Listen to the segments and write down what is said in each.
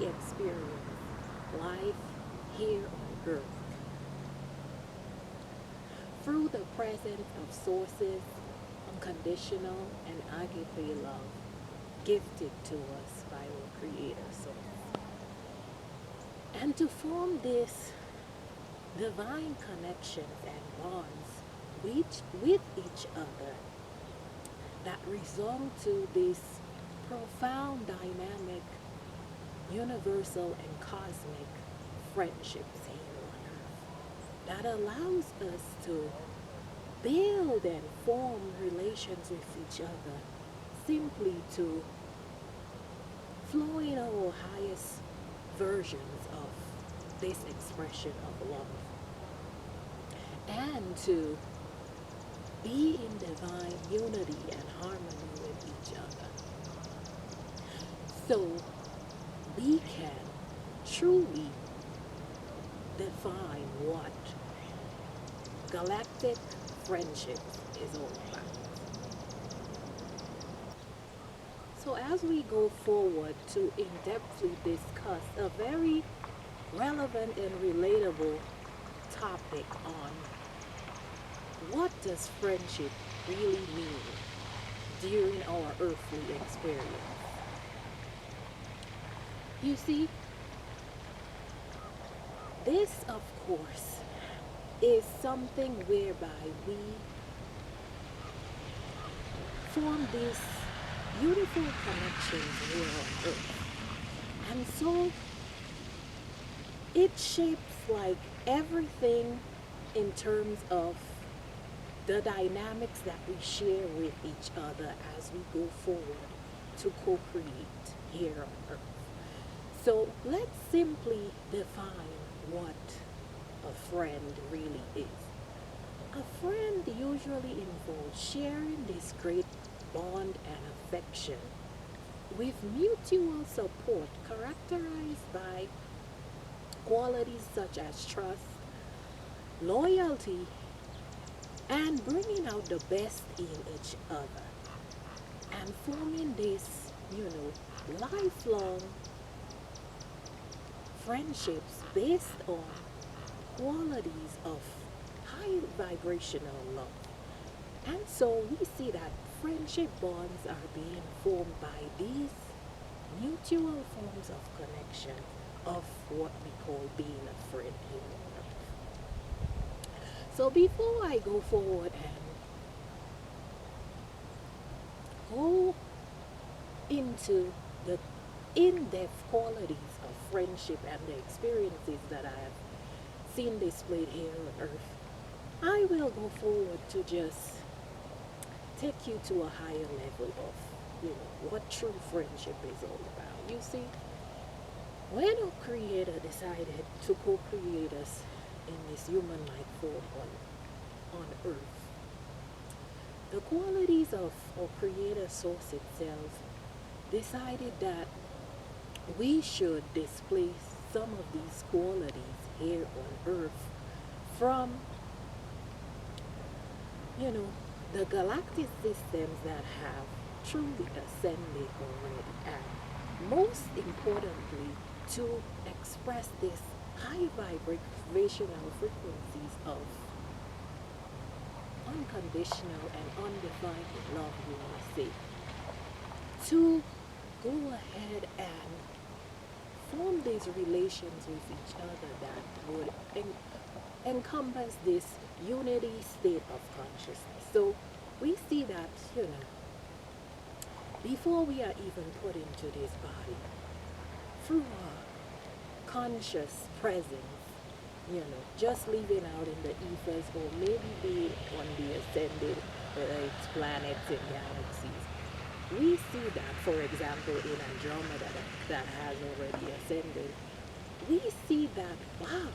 we experience life here on Earth through the presence of sources, unconditional and agape love gifted to us by our Creator Source. And to form this divine connections and bonds with each other that result to this profound, dynamic, universal, and cosmic friendships here on earth that allows us to build and form relations with each other simply to flow in our highest versions of this expression of love and to be in divine unity and harmony with each other so we can truly define what galactic friendship is all about. So as we go forward to in-depthly discuss a very relevant and relatable topic on what does friendship really mean during our earthly experience. You see, this of course is something whereby we form these beautiful connections here on earth. And so it shapes like everything in terms of the dynamics that we share with each other as we go forward to co-create here on earth. So let's simply define what a friend really is. A friend usually involves sharing this great bond and affection with mutual support characterized by qualities such as trust, loyalty, and bringing out the best in each other and forming this, lifelong friendships based on qualities of high vibrational love. And so we see that friendship bonds are being formed by these mutual forms of connection of what we call being a friend here on earth. So before I go forward and go into the in-depth qualities of friendship and the experiences that I have seen displayed here on earth, I will go forward to just take you to a higher level of, what true friendship is all about. You see, when our Creator decided to co-create us in this human-like form on earth, the qualities of our Creator Source itself decided that we should display some of these qualities here on earth from, the galactic systems that have truly ascended already, and most importantly, to express this high vibrational frequencies of unconditional and undefined love, you may say, to go ahead and form these relations with each other that would encompass this unity state of consciousness. So we see that, before we are even put into this body, through our conscious presence, just living out in the ethers or maybe be on the ascended, whether it's planets and galaxies, we see that, for example, in Andromeda that has already ascended, we see that, wow,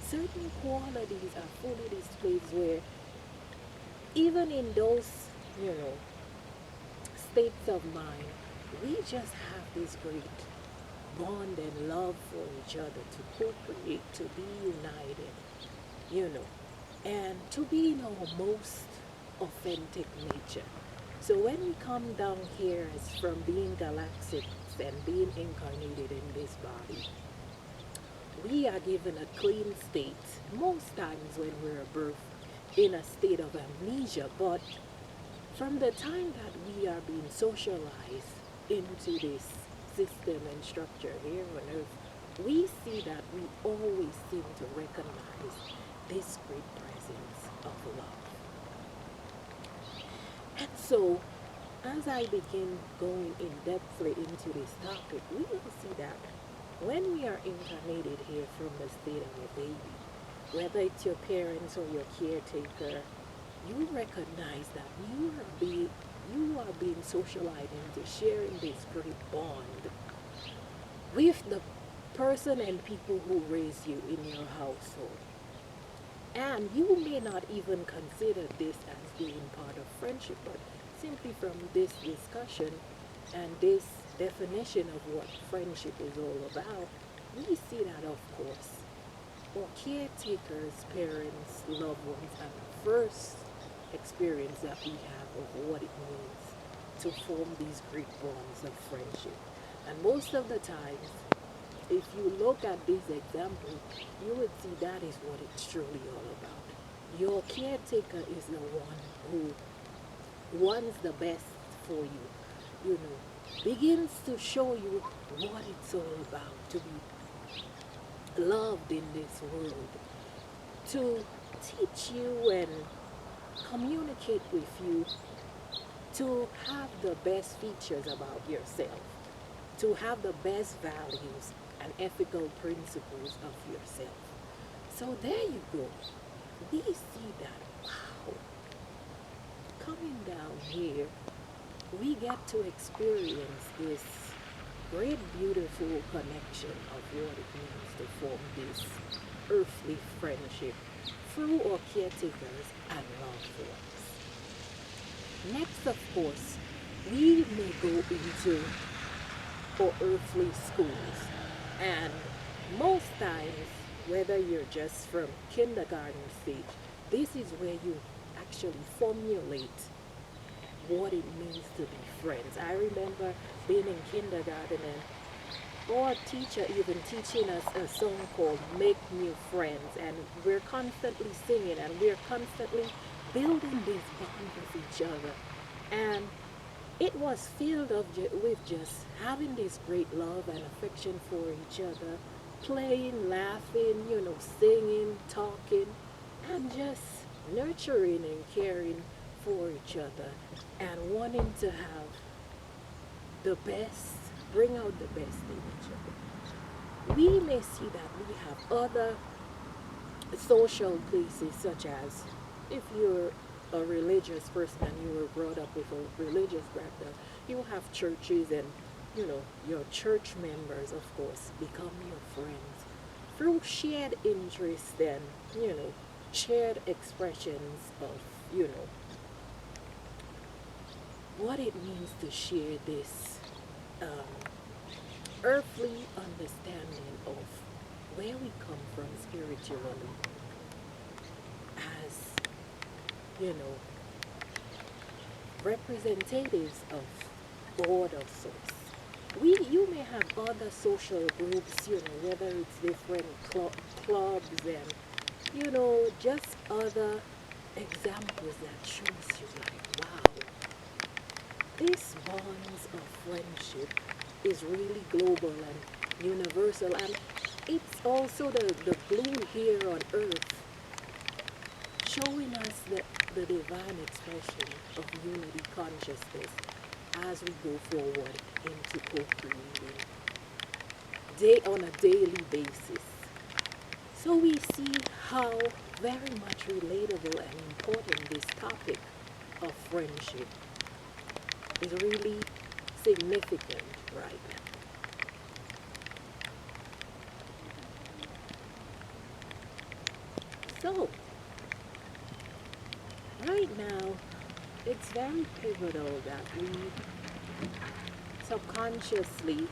certain qualities are fully displayed where even in those, states of mind, we just have this great bond and love for each other to co-create, to be united, and to be in our most authentic nature. So when we come down here as from being galactic and being incarnated in this body, we are given a clean state most times when we're birthed in a state of amnesia. But from the time that we are being socialized into this system and structure here on earth, we see that we always seem to recognize this great presence of love. And so, as I begin going in depthly into this topic, we will see that when we are incarnated here from the state of a baby, whether it's your parents or your caretaker, you recognize that you are being socialized into sharing this great bond with the person and people who raise you in your household. And you may not even consider this as being part of friendship, but simply from this discussion and this definition of what friendship is all about, we see that, of course, our caretakers, parents, loved ones, and the first experience that we have of what it means to form these great bonds of friendship. And most of the times, if you look at this example, you would see that is what it's truly all about. Your caretaker is the one who wants the best for you, begins to show you what it's all about to be loved in this world, to teach you and communicate with you, to have the best features about yourself, to have the best values and ethical principles of yourself. So there you go. We see that, wow, coming down here, we get to experience this great, beautiful connection of what it means to form this earthly friendship through our caretakers and loved ones. Next, of course, we may go into our earthly schools. And most times, whether you're just from kindergarten stage, this is where you actually formulate what it means to be friends. I remember being in kindergarten and our teacher even teaching us a song called Make New Friends, and we're constantly singing and we're constantly building this bond with each other. And it was filled with just having this great love and affection for each other, playing, laughing, singing, talking, and just nurturing and caring for each other and wanting to have the best, bring out the best in each other. We may see that we have other social places, such as if you're a religious person and you were brought up with a religious background, you have churches and your church members, of course, become your friends through shared interests and shared expressions of what it means to share this earthly understanding of where we come from spiritually as representatives of God of sorts. You may have other social groups, whether it's different clubs and just other examples that shows you like, wow, this bonds of friendship is really global and universal, and it's also the glue here on earth, showing us the divine expression of unity consciousness as we go forward into co-creating on a daily basis. So we see how very much relatable and important this topic of friendship is really significant right now. So, right now, it's very pivotal that we subconsciously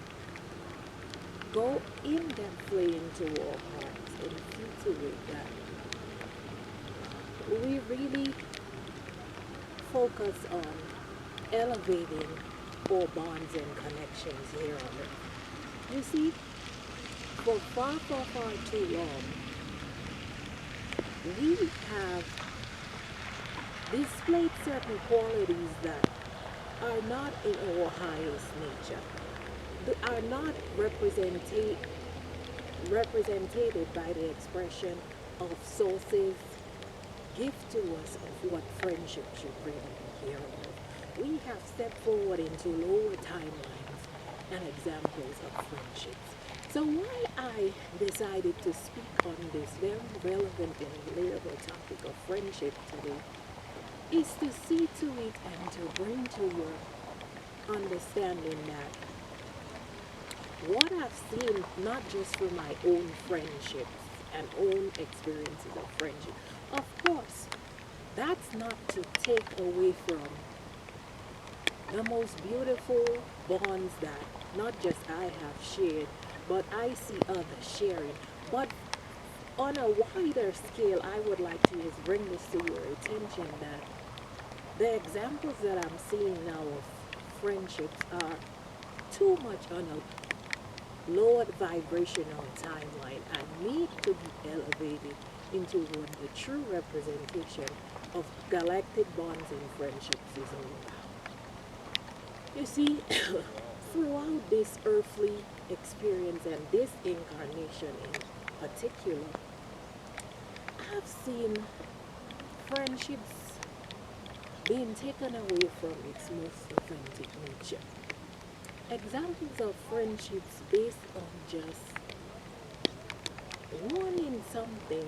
go in-depthly into our hearts and see to it that we really focus on elevating or bonds and connections here on earth. You see, for far, far, far too long, we have displayed certain qualities that are not in our highest nature, that are not represented by the expression of sources give to us of what friendship should really be here on earth. We have stepped forward into lower timelines and examples of friendships. So why I decided to speak on this very relevant and relatable topic of friendship today is to see to it and to bring to your understanding that what I've seen, not just from my own friendships and own experiences of friendship, of course, that's not to take away from the most beautiful bonds that not just I have shared, but I see others sharing. But on a wider scale, I would like to just bring this to your attention that the examples that I'm seeing now of friendships are too much on a lowered vibrational timeline and need to be elevated into what the true representation of galactic bonds and friendships is all about. You see, throughout this earthly experience and this incarnation in particular, I've seen friendships being taken away from its most authentic nature. Examples of friendships based on just wanting something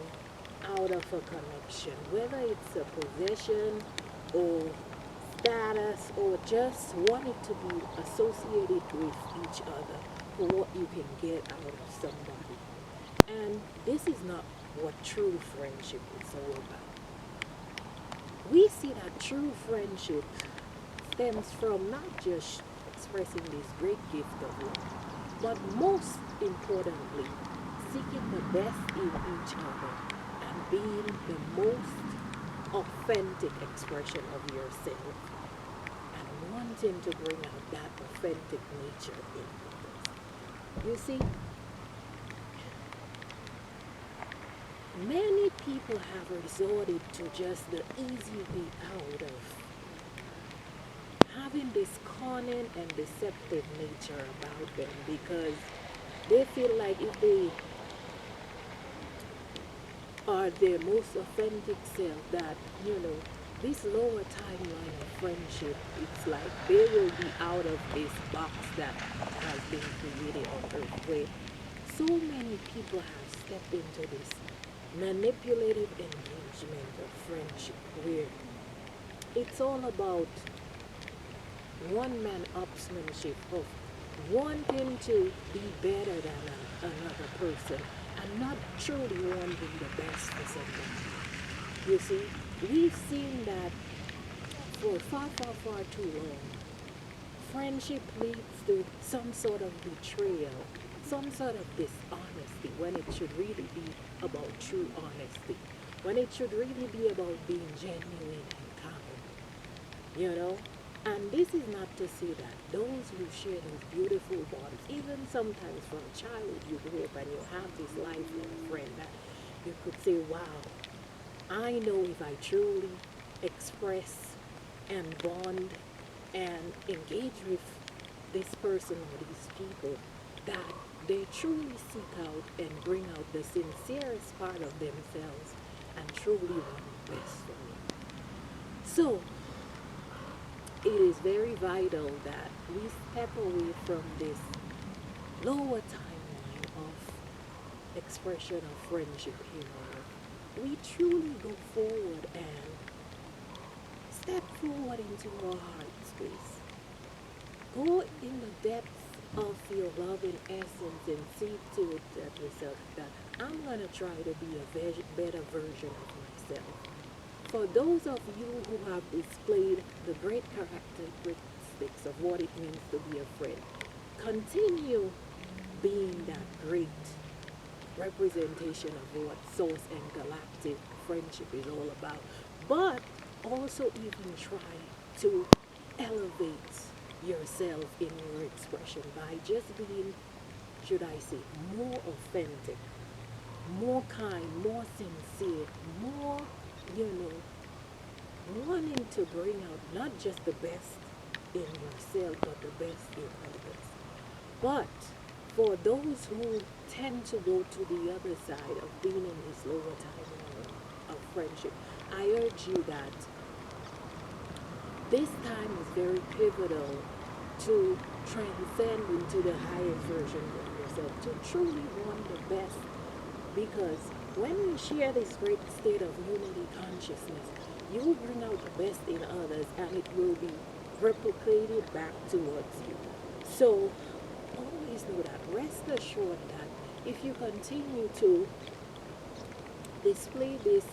out of a connection, whether it's a possession or status or just wanting to be associated with each other for what you can get out of somebody. And this is not what true friendship is all about. We see that true friendship stems from not just expressing this great gift of love, but most importantly, seeking the best in each other and being the most authentic expression of yourself and wanting to bring out that authentic nature in others. You see, many people have resorted to just the easy way out of having this cunning and deceptive nature about them because they feel like if they are their most authentic self that, this lower timeline of friendship, it's like they will be out of this box that has been created on earth where so many people have stepped into this manipulative engagement of friendship where it's all about one man upsmanship of wanting to be better than another person and not truly wanting the best for somebody. You see, we've seen that for far, far, far too long. Friendship leads to some sort of betrayal, some sort of dishonesty when it should really be about true honesty, when it should really be about being genuine and kind, you know? And this is not to say that those who share those beautiful bonds, even sometimes from childhood you grow up and you have this lifelong friend that you could say, wow, I know if I truly express and bond and engage with this person or these people, that they truly seek out and bring out the sincerest part of themselves and truly want the best for me. So, it is very vital that we step away from this lower timeline of expression of friendship here on earth. We truly go forward and step forward into our heart space. Go in the depths of your loving essence and see to it that yourself that I'm going to try to be a better version of myself. For those of you who have displayed the great characteristics of what it means to be a friend, continue being that great representation of what source and galactic friendship is all about. But also even try to elevate yourself in your expression by just being, should I say, more authentic, more kind, more sincere, more, you know, wanting to bring out not just the best in yourself, but the best in others. But for those who tend to go to the other side of being in this lower timeline of friendship, I urge you that this time is very pivotal to transcend into the highest version of yourself, to truly want the best. Because when you share this great state of unity consciousness, you will bring out the best in others and it will be replicated back towards you. So always know that, rest assured that if you continue to display these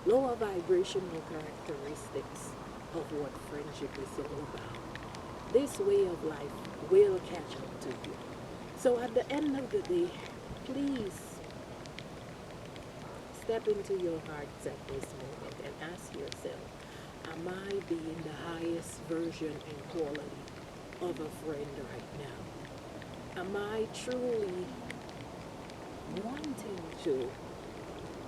lower vibrational characteristics of what friendship is all about, this way of life will catch up to you. So at the end of the day, please step into your hearts at this moment and ask yourself, am I being the highest version and quality of a friend right now? Am I truly wanting to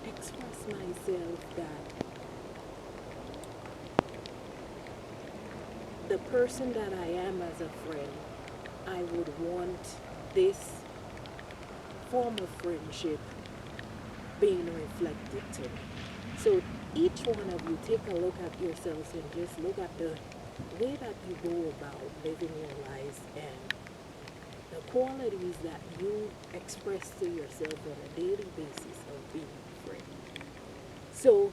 express myself that the person that I am as a friend, I would want this form of friendship being reflected to me? So each one of you take a look at yourselves and just look at the way that you go about living your lives and the qualities that you express to yourself on a daily basis of being a friend. So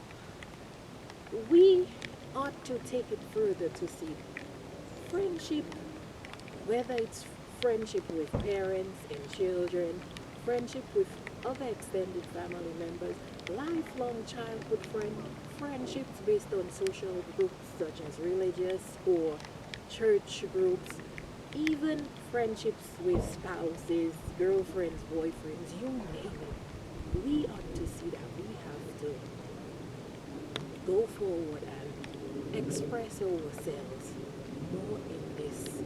we ought to take it further to see friendship, whether it's friendship with parents and children, friendship with other extended family members, lifelong childhood friendships based on social groups such as religious or church groups, even friendships with spouses, girlfriends, boyfriends, you name it. We ought to see that we have to go forward and express ourselves more in this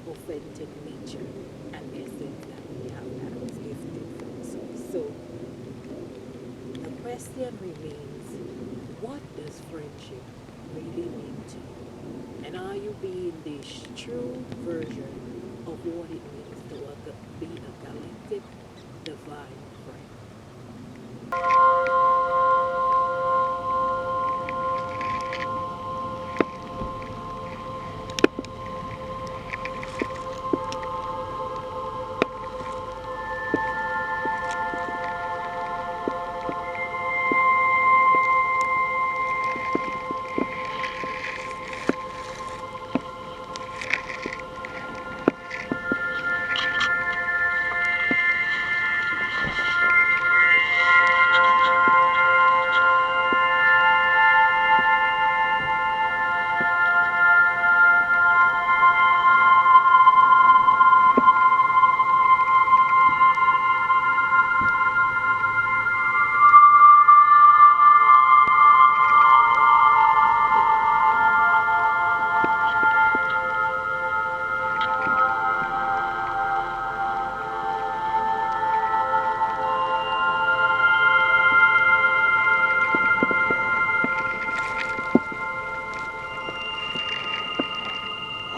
authentic nature and essence that we have that was gifted from source. So the question remains, what does friendship really mean to you? And are you being this true version of what it means to be a galactic divine friend?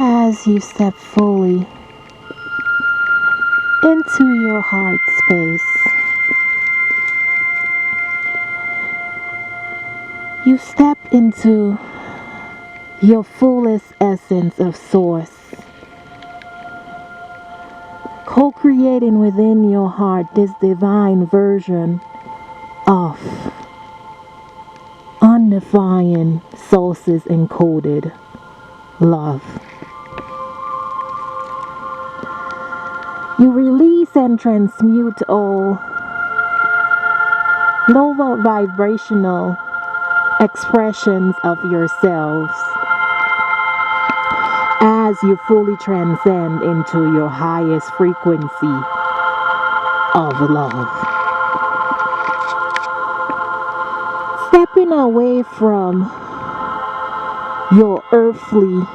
As you step fully into your heart space, you step into your fullest essence of source, co-creating within your heart this divine version of undefined sources encoded love. You release and transmute all lower vibrational expressions of yourselves as you fully transcend into your highest frequency of love. Stepping away from your earthly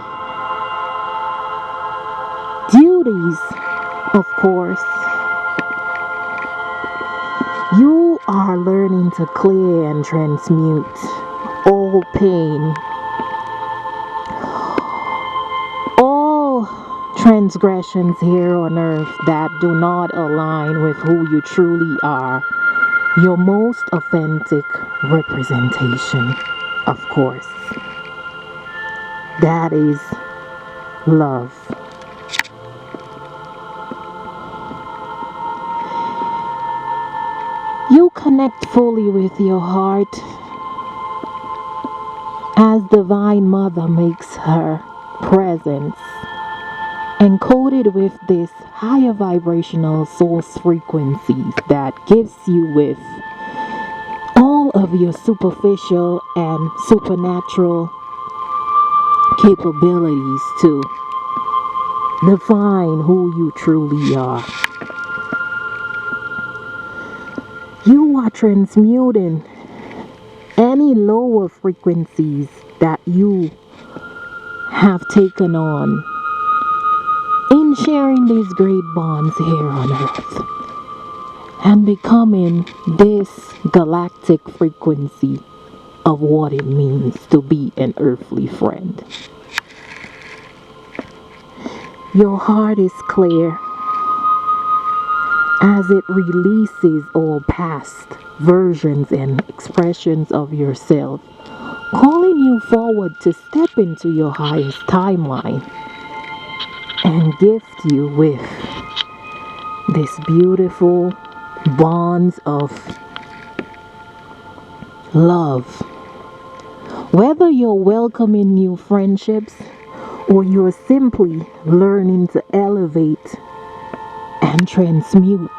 nowadays, of course, you are learning to clear and transmute all pain, all transgressions here on earth that do not align with who you truly are, your most authentic representation, of course. That is love. You connect fully with your heart as Divine Mother makes her presence encoded with this higher vibrational source frequencies that gives you with all of your superficial and supernatural capabilities to define who you truly are. You are transmuting any lower frequencies that you have taken on in sharing these great bonds here on earth and becoming this galactic frequency of what it means to be an earthly friend. Your heart is clear as it releases all past versions and expressions of yourself, calling you forward to step into your highest timeline and gift you with this beautiful bonds of love. Whether you're welcoming new friendships or you're simply learning to elevate and transmute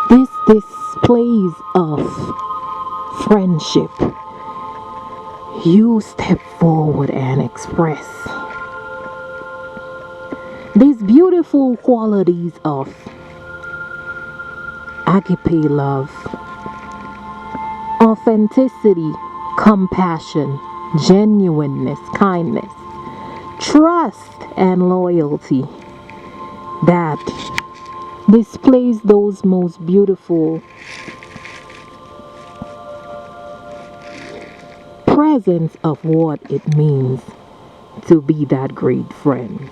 this displays of friendship, you step forward and express these beautiful qualities of agape love, authenticity, compassion, genuineness, kindness, trust, and loyalty that displays those most beautiful presence of what it means to be that great friend.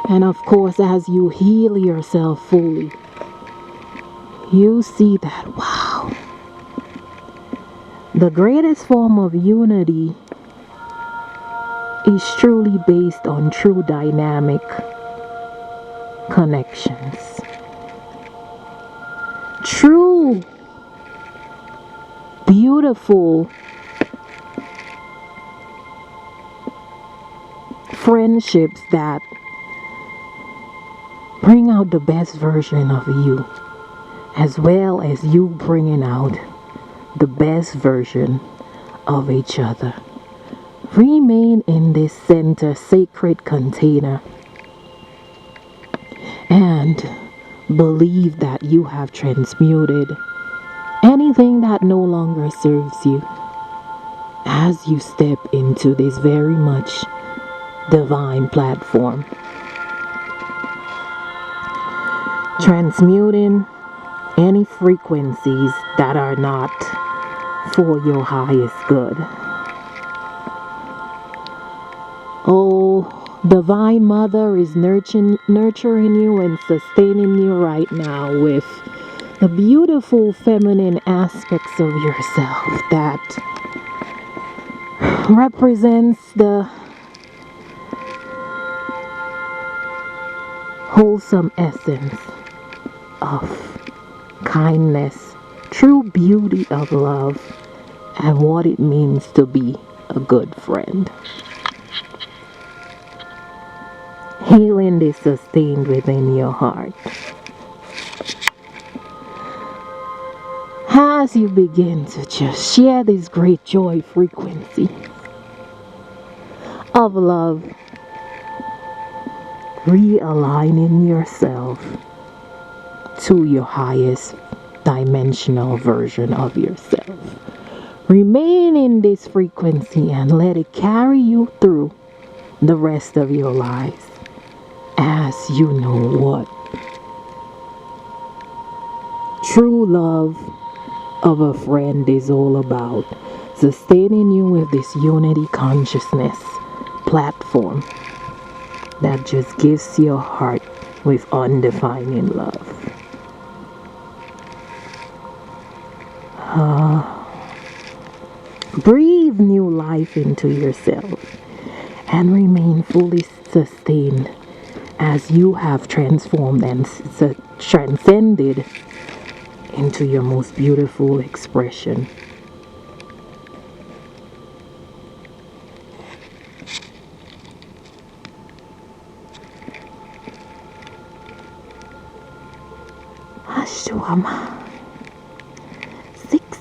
And of course, as you heal yourself fully, you see that, wow, the greatest form of unity is truly based on true dynamic connections. True, beautiful friendships that bring out the best version of you, as well as you bringing out the best version of each other. Remain in this center sacred container and believe that you have transmuted anything that no longer serves you as you step into this very much divine platform. Transmuting any frequencies that are not for your highest good. Oh, Divine Mother is nurturing you and sustaining you right now with the beautiful feminine aspects of yourself that represents the wholesome essence of kindness, true beauty of love, and what it means to be a good friend. Healing is sustained within your heart. As you begin to just share this great joy frequency of love, realigning yourself to your highest dimensional version of yourself. Remain in this frequency and let it carry you through the rest of your lives. as you know what true love of a friend is all about, sustaining you with this unity consciousness platform that just gives your heart with undefining love. Breathe new life into yourself and remain fully sustained as you have transformed and transcended into your most beautiful expression. Ashwama. Six.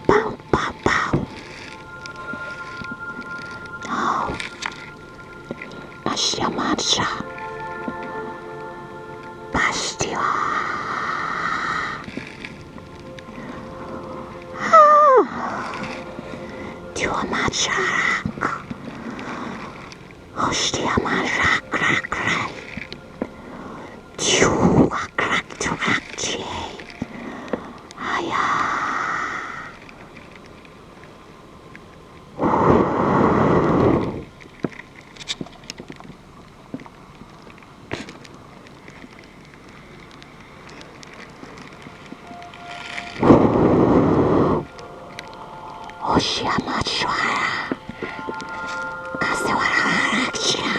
Pow, pow, pow. Oh. Ashyamasha. Bastia. Tuamacharak. Hostiamarak, rak. Tuakrak, tuakche. Aya. Oshiamachwara. Kasewararakcha.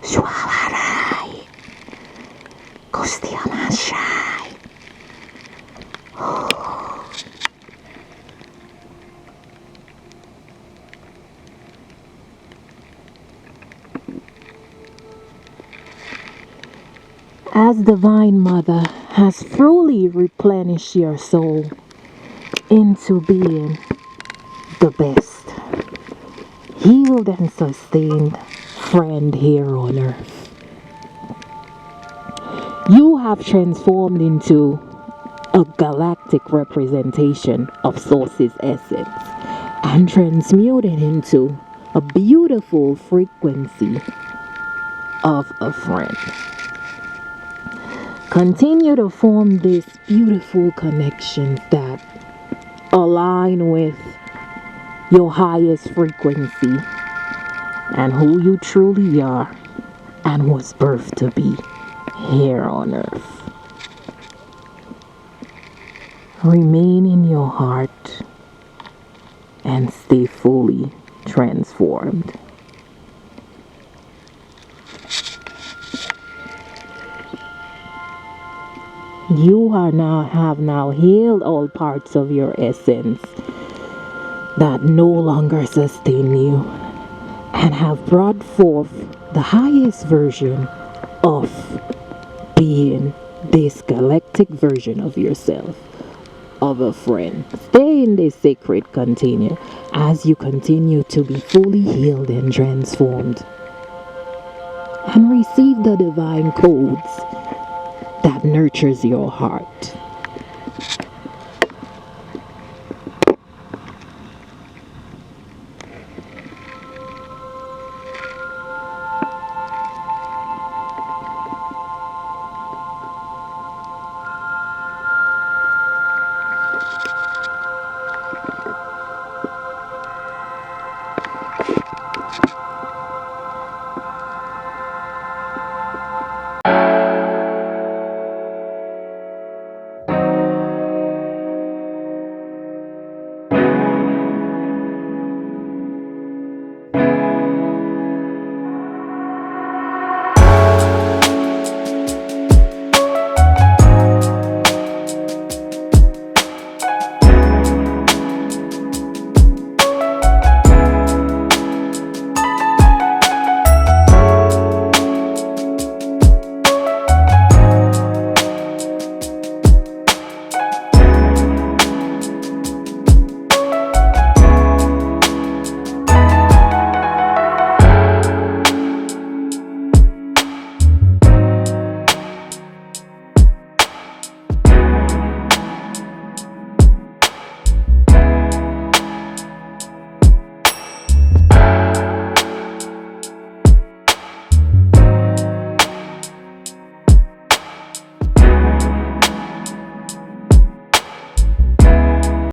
Swawarai. Kostiamashai. As Divine Mother has fully replenished your soul into being the best, healed and sustained friend here on earth, you have transformed into a galactic representation of Source's essence and transmuted into a beautiful frequency of a friend. Continue to form these beautiful connections that align with your highest frequency and who you truly are and was birthed to be here on earth. Remain in your heart and stay fully transformed. You have now healed all parts of your essence that no longer sustain you and have brought forth the highest version of being this galactic version of yourself, of a friend. Stay in this sacred container as you continue to be fully healed and transformed and receive the divine codes that nurtures your heart.